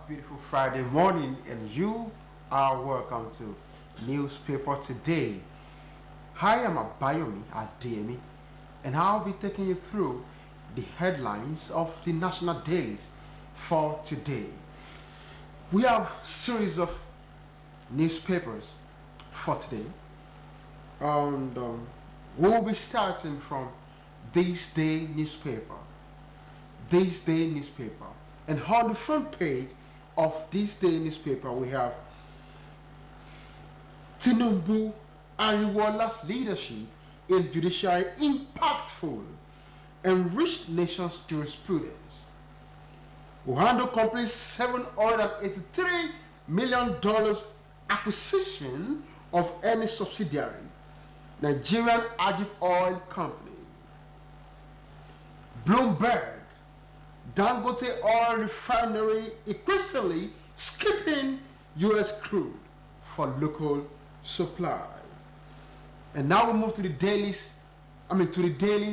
beautiful Friday morning, and you are welcome to Newspaper Today. I am Abayomi Ademi, and I'll be taking you through the headlines of the national dailies for today. We have a series of newspapers for today, and we'll be starting from This Day newspaper. This Day newspaper. And on the front page of This Day newspaper, we have Tinubu Ariwola's leadership in judiciary impactful, enriched nation's jurisprudence. Ohando completes $783 million acquisition of any subsidiary, Nigerian Ajib Oil Company. Bloomberg, Dangote Oil Refinery increasingly skipping U.S. crude for local supply. And now we move to the Daily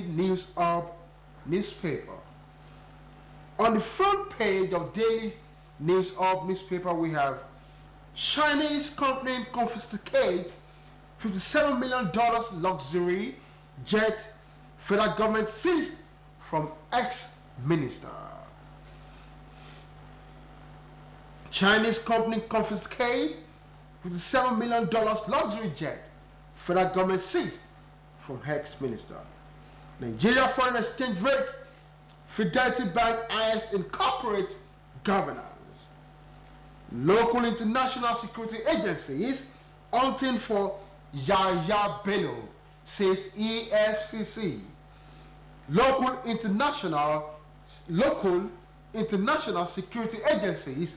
News Hub newspaper. On the front page of Daily News Hub newspaper, we have Chinese company confiscates $57 million luxury jet federal government seized from ex-minister. Chinese company confiscate $57 million luxury jet federal government seized from ex-minister. Nigeria foreign exchange rate Fidelity Bank highest in corporate governance. Local international security agencies hunting for Yahya Bello, says EFCC. Local international security agencies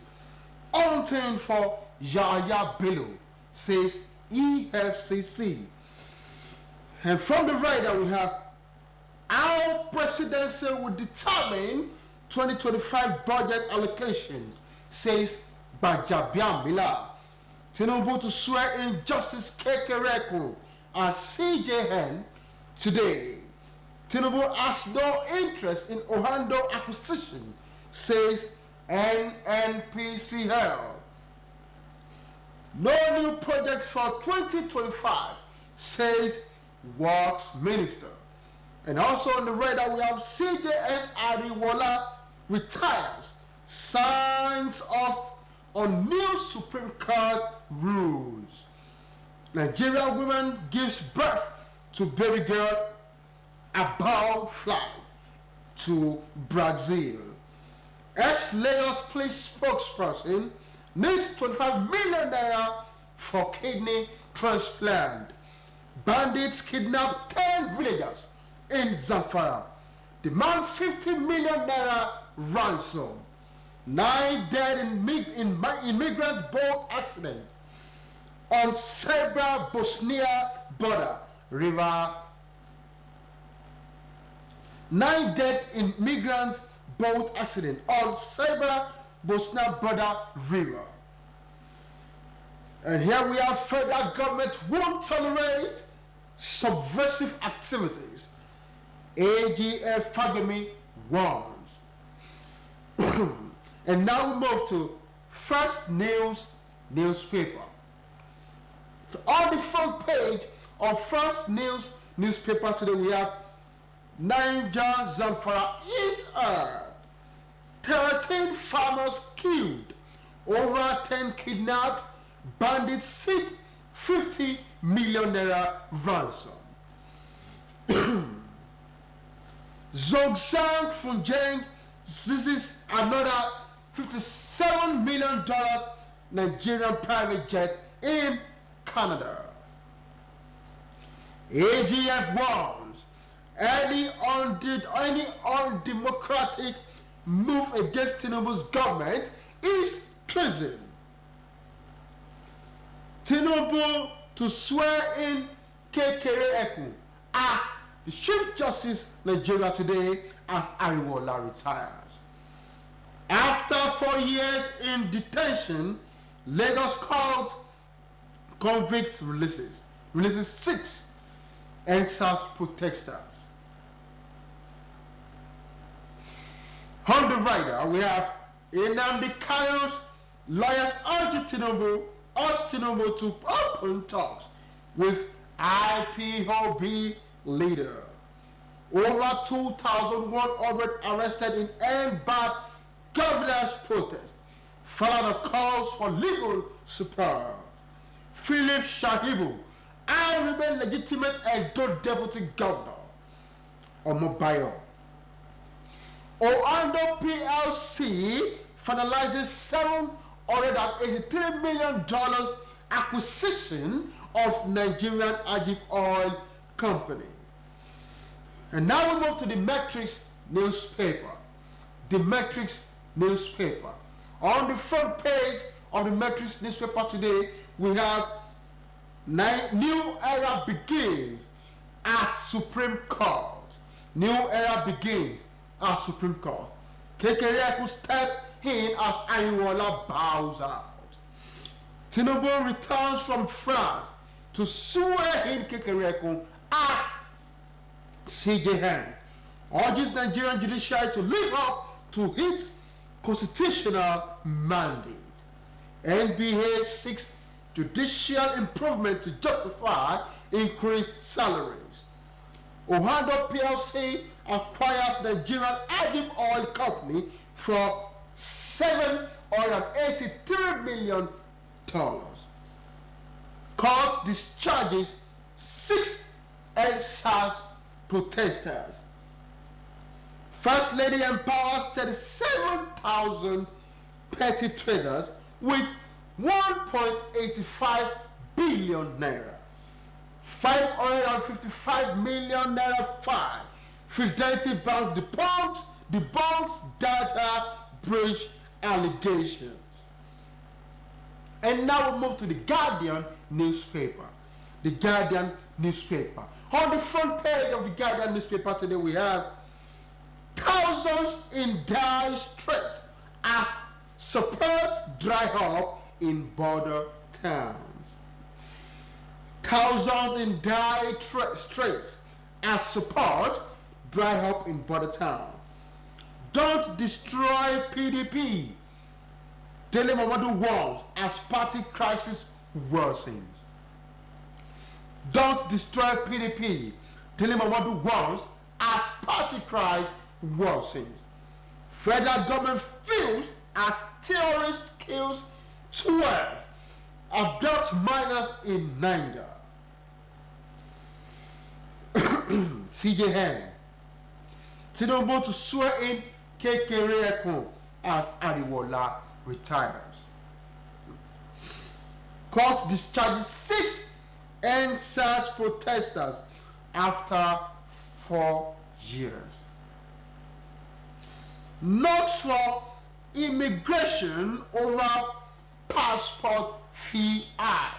hunting for Yahya Bello, says EFCC. And from the right, we have our presidency will determine 2025 budget allocations, says Bajabiamila. Tinubu to swear in Justice Kekereku as CJN today. Tinubu has no interest in Ohando acquisition, says NNPCL. No new projects for 2025, says Works Minister. And also on the radar, we have CJN Ariwola retires, signs off on new Supreme Court rules. Nigerian woman gives birth to baby girl about flight to Brazil. Ex-Lagos police spokesperson needs 25 million naira for kidney transplant. Bandits kidnap 10 villagers in Zamfara. Demand 50 million naira ransom. 9 dead in immigrant boat accident on Serbia-Bosnia border river. 9 dead in migrant boat accident on Serbia-Bosnia border river. And here we have federal government won't tolerate subversive activities. AGF Fagemi warns. And now we move to First News newspaper. On the front page of First News newspaper today, we have Niger Zamfara is earned. 13 farmers killed, over 10 kidnapped, bandits seek 50 million naira ransom. Zhongshan Funjeng seizes another $57 million Nigerian private jet in Canada. AGF warns any undemocratic move against Tinubu's government is treason. Tinubu to swear in Kekereku as the Chief Justice Nigeria today as Ariwola retires. After 4 years in detention, Lagos court convict releases 6 EndSARS protesters. On the rider, we have Nnamdi Kanu's lawyers urge Tinubu to open talks with IPOB leader. Over 2,100 arrested in end bad governance protest. Followed the calls for legal support. Philip Shahibu, I remain legitimate Edo deputy governor. Omobayo. Oando PLC finalizes $783 million acquisition of Nigerian Ajib Oil Company. And now we move to the Metrics newspaper. The Metrics newspaper. On the front page of the Metrics newspaper today, we have new era begins at Supreme Court. New era begins at Supreme Court. Kekereekun steps in as Ariwola bows out. Tinubu returns from France to swear in Kekereekun as CJN. Urges Nigerian judiciary to live up to its constitutional mandate. NBA seeks judicial improvement to justify increased salaries. Ohando PLC acquires Nigerian Ajib Oil Company for $783 million. Court discharges 6 NSAS protesters. First Lady empowers 37,000 petty traders with 1.85 billion naira. 555 million naira fine. Fidelity Bank debunks data breach allegations. And now we move to the Guardian newspaper. The Guardian newspaper. On the front page of the Guardian newspaper today, we have thousands in dire straits as supports dry up in border towns. Thousands in dire straits as support dry up in border town. Don't destroy PDP. Dele Momodu warns as party crisis worsens. Don't destroy PDP. Dele Momodu warns as party crisis worsens. Federal government films as terrorist kills 12 abduct minors in Niger. CJN. Tinubu to swear in Kekereekun as Ariwola retires. Court discharges 6 NSAS protesters after 4 years. Knocks for immigration over passport fee hike.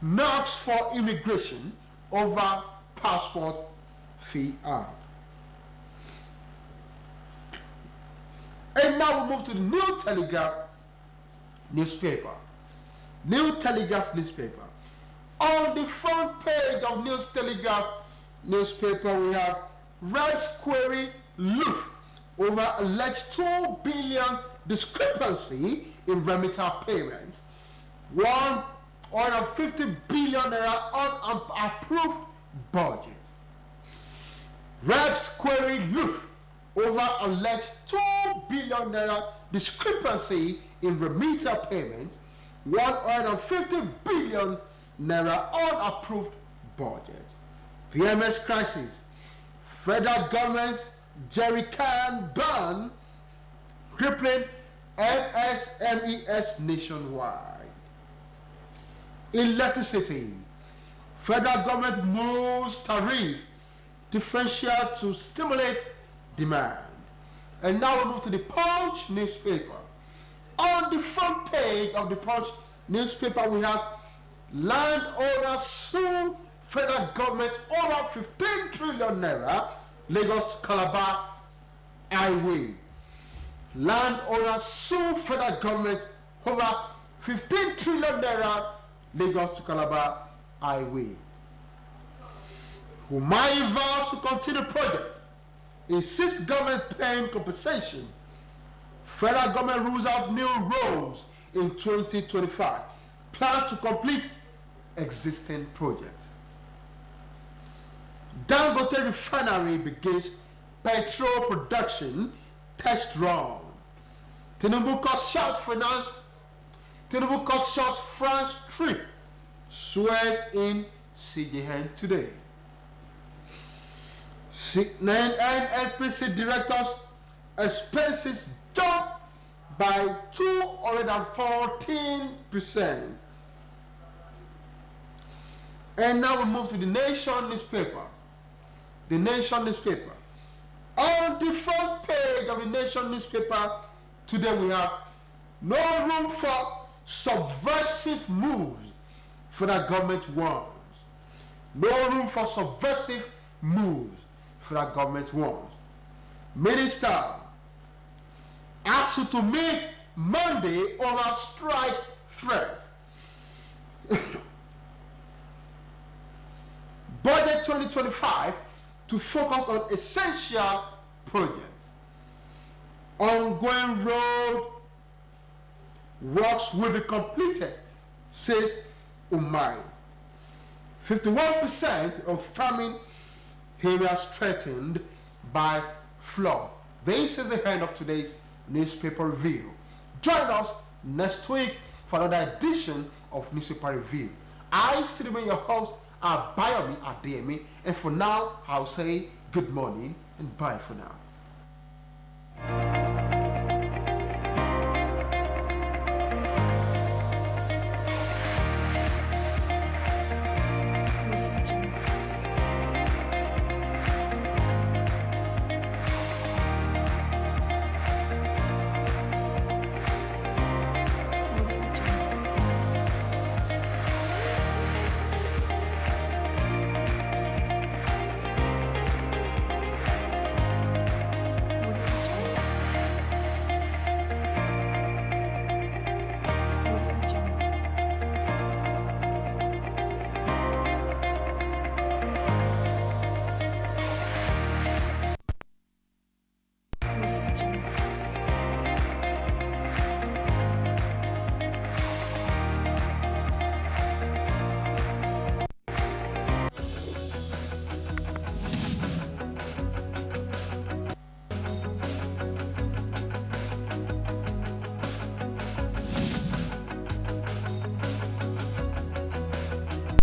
Knocks for immigration over passport fee hike. And now we move to the New Telegraph newspaper. New Telegraph newspaper. On the front page of News Telegraph newspaper, we have Rights query loof over alleged 2 billion discrepancy in remitter payments. 150 billion naira unapproved budget. Rights query loof over alleged 2 billion naira discrepancy in remitter payments. 150 billion naira unapproved budget. PMS crisis. Federal government's jerrycan ban crippling MSMES nationwide. Electricity. Federal government moves tariff differential to stimulate demand. And now we move to the Punch newspaper. On the front page of the Punch newspaper, we have landowners sue federal government over 15 trillion naira Lagos to Calabar highway. Landowners sue federal government over 15 trillion naira Lagos to Calabar highway. Umahi vows to continue project. Insists government paying compensation Federal government rules out new roads in 2025. Plans to complete existing project. Dangote refinery begins petrol production test run. Tinubu cuts short France trip. Swears in CJN today. NNPC directors' expenses jump by 214%. And now we move to the Nation newspaper. The Nation newspaper. On the front page of the Nation newspaper today we have no room for subversive moves for the government warns. No room for subversive moves for the government warns. Minister asks you to meet Monday over strike threat. Budget 2025 to focus on essential projects. Ongoing road works will be completed, says Umai. 51% of farming areas threatened by flood. This is the end of today's newspaper review. Join us next week for another edition of Newspaper Review. I still remain your host, Abayomi Adeyemi, and for now, I'll say good morning and bye for now.